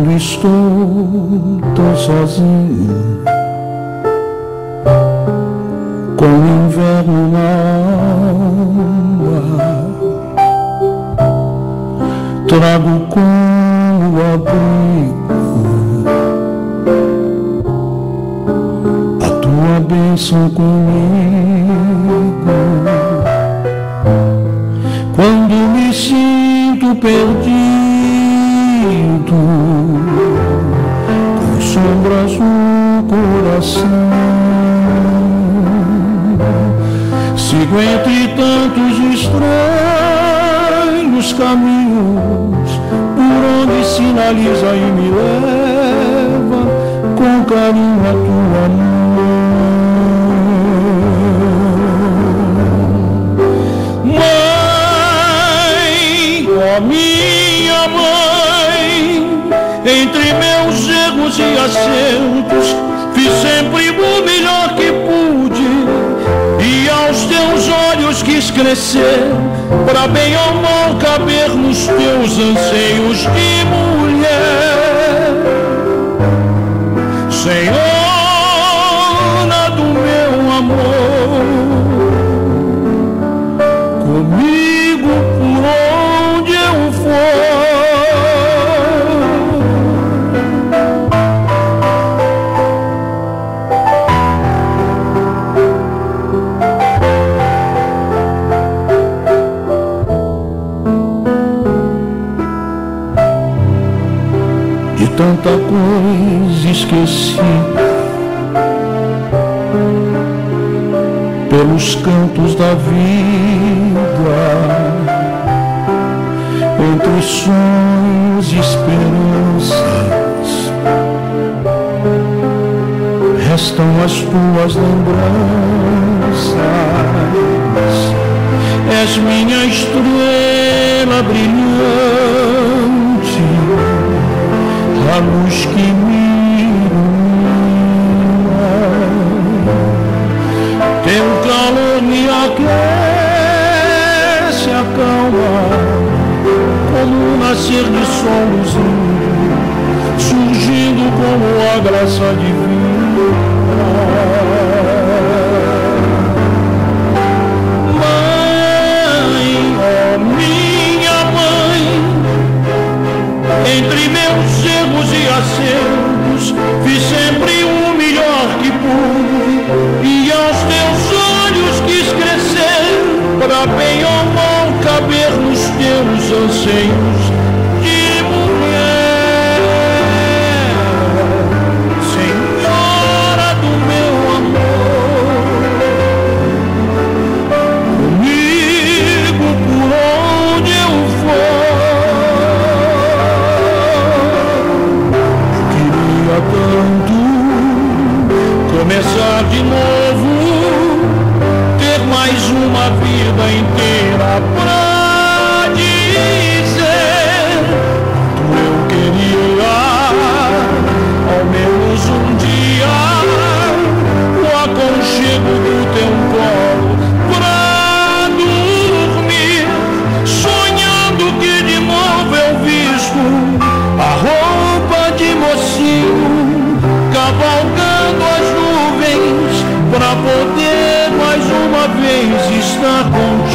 quando estou tão sozinho, com o inverno na alma, trago como abrigo a tua bênção comigo. Quando me sinto perdido, com sombras no coração, sigo entre tantos estranhos caminhos, por onde sinaliza e me leva com carinho a tua mão. Mãe, ó minha mãe, entre meus erros e acertos, fiz sempre o melhor que pude, e aos teus olhos quis crescer, para bem ou mal caber nos teus anseios de mulher. Senhora do meu amor, comigo por onde eu for. De tanta coisa esqueci, pelos cantos da vida, entre sonhos e esperanças, restam as tuas lembranças. És minha estrela brilhante, a luz que me ilumina. Teu calor me aquece, acalma, como o nascer de sol luzindo, surgindo como a graça divina. Mãe, ó minha mãe, entre meus erros e acertos, fiz sempre o melhor que pude, e aos teus olhos quis crescer, para bem ou mal caber nos teus anseios de mulher. Senhora do meu amor, comigo por onde eu for. Tanto começar de novo, ter mais uma vida inteira pra dizer quanto eu queria, ao menos um dia, o aconchego do teu colo pra dormir, sonhando que de novo eu visto a roupa de mocinho, cavalgando as nuvens, para poder mais uma vez estar contigo.